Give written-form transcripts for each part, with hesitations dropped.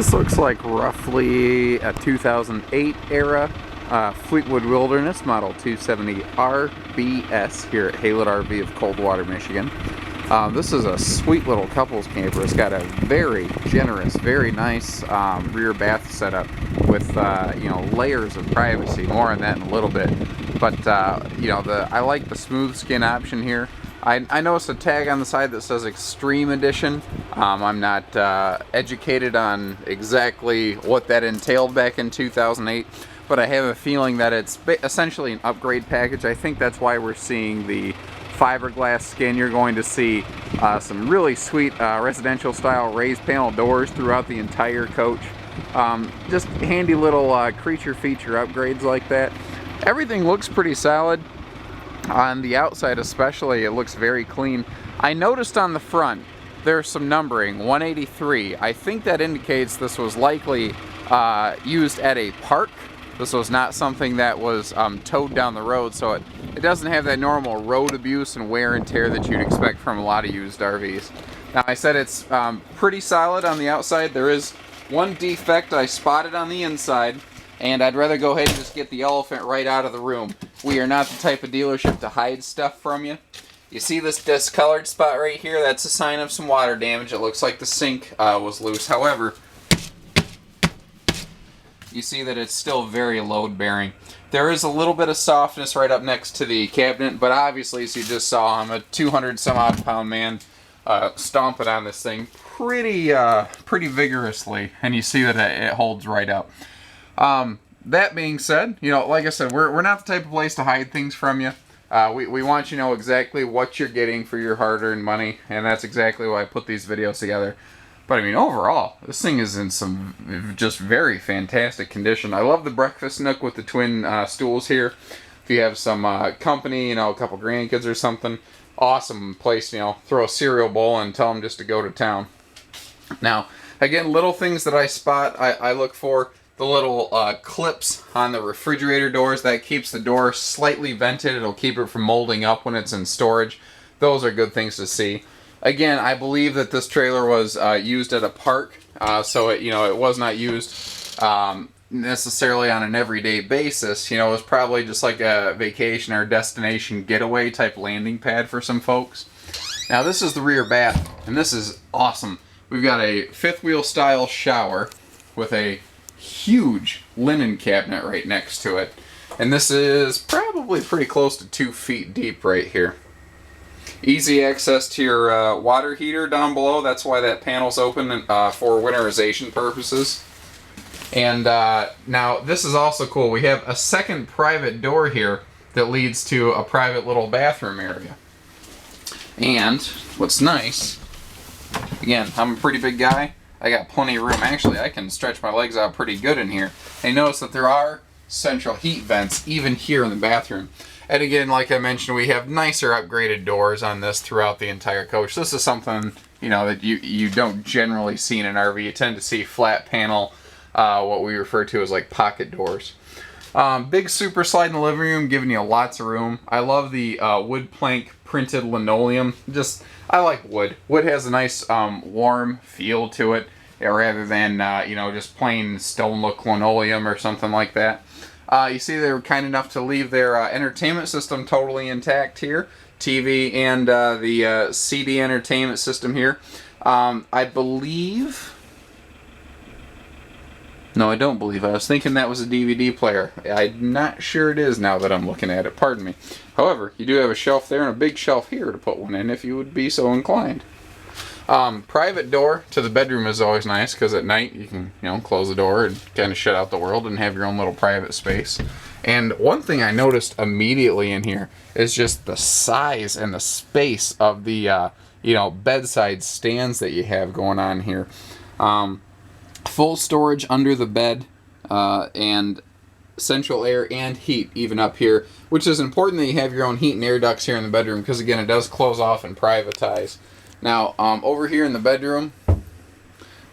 This looks like roughly a 2008 era Fleetwood Wilderness Model 270 RBS here at Haylett RV of Coldwater, Michigan. This is a sweet little couples camper. It's got a very generous, very nice rear bath setup with you know, layers of privacy. More on that in a little bit. But you know, I like the smooth skin option here. I noticed a tag on the side that says Extreme Edition. I'm not educated on exactly what that entailed back in 2008, but I have a feeling that it's essentially an upgrade package. I think that's why we're seeing the fiberglass skin. You're going to see some really sweet residential style raised panel doors throughout the entire coach. Just handy little creature feature upgrades like that. Everything looks pretty solid. On the outside especially, it looks very clean. I noticed on the front there's some numbering, 183. I think that indicates this was likely used at a park. This was not something that was towed down the road, so it doesn't have that normal road abuse and wear and tear that you'd expect from a lot of used RVs. Now, I said it's pretty solid on the outside. There is one defect I spotted on the inside, and I'd rather go ahead and just get the elephant right out of the room. We are not the type of dealership to hide stuff from you. You see this discolored spot right here? That's a sign of some water damage. It looks like the sink was loose. However, you see that it's still very load bearing. There is a little bit of softness right up next to the cabinet, but obviously, as you just saw, I'm a 200 some odd pound man stomping on this thing pretty vigorously, and you see that it holds right up. That being said, you know, like I said, we're not the type of place to hide things from you. We want you to know exactly what you're getting for your hard-earned money, and that's exactly why I put these videos together. But I mean, overall, this thing is in some just very fantastic condition. I love the breakfast nook with the twin stools here. If you have some company, you know, a couple grandkids or something, awesome place, you know, throw a cereal bowl and tell them just to go to town. Now, again, little things that I spot, I look for. The little clips on the refrigerator doors, that keeps the door slightly vented. It'll keep it from molding up when it's in storage. Those are good things to see. Again, I believe that this trailer was used at a park, so it was not used necessarily on an everyday basis. You know, it was probably just like a vacation or destination getaway type landing pad for some folks. Now, this is the rear bath, and this is awesome. We've got a fifth wheel style shower with a huge linen cabinet right next to it, and this is probably pretty close to 2 feet deep right here. Easy access to your water heater down below. That's why that panel's open for winterization purposes. And now this is also cool. We have a second private door here that leads to a private little bathroom area. And what's nice, again, I'm a pretty big guy. I got plenty of room. Actually, I can stretch my legs out pretty good in here. And notice that there are central heat vents even here in the bathroom. And again, like I mentioned, we have nicer upgraded doors on this throughout the entire coach. This is something, you know, that you don't generally see in an RV. You tend to see flat panel, what we refer to as like pocket doors. Big super slide in the living room, giving you lots of room. I love the wood plank printed linoleum. I like wood. Wood has a nice warm feel to it, rather than just plain stone look linoleum or something like that. You see they were kind enough to leave their entertainment system totally intact here. TV and the CD entertainment system here. I believe... No, I don't believe. I was thinking that was a DVD player. I'm not sure it is now that I'm looking at it. Pardon me. However, you do have a shelf there and a big shelf here to put one in if you would be so inclined. Private door to the bedroom is always nice because at night you can, close the door and kind of shut out the world and have your own little private space. And one thing I noticed immediately in here is just the size and the space of the, bedside stands that you have going on here. Full storage under the bed, and central air and heat even up here, which is important that you have your own heat and air ducts here in the bedroom because, again, it does close off and privatize. Now, over here in the bedroom,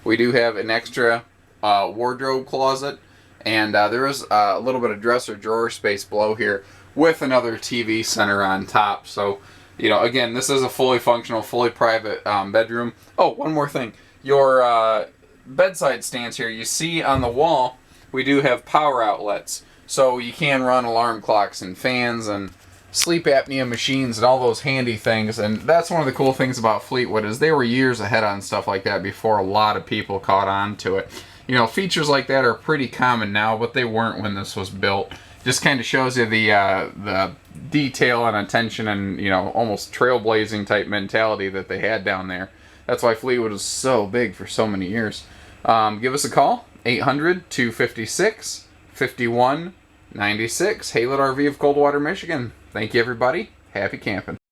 we do have an extra wardrobe closet, and there is a little bit of dresser drawer space below here with another TV center on top. So, again, this is a fully functional, fully private bedroom. Oh, one more thing. Your bedside stands here, you see on the wall we do have power outlets. So you can run alarm clocks and fans and sleep apnea machines and all those handy things. And that's one of the cool things about Fleetwood is they were years ahead on stuff like that before a lot of people caught on to it. You know, features like that are pretty common now, but they weren't when this was built. Just kind of shows you the detail and attention and, you know, almost trailblazing type mentality that they had down there. That's why Fleetwood was so big for so many years. Give us a call, 800-256-5196, Haylett RV of Coldwater, Michigan. Thank you, everybody. Happy camping.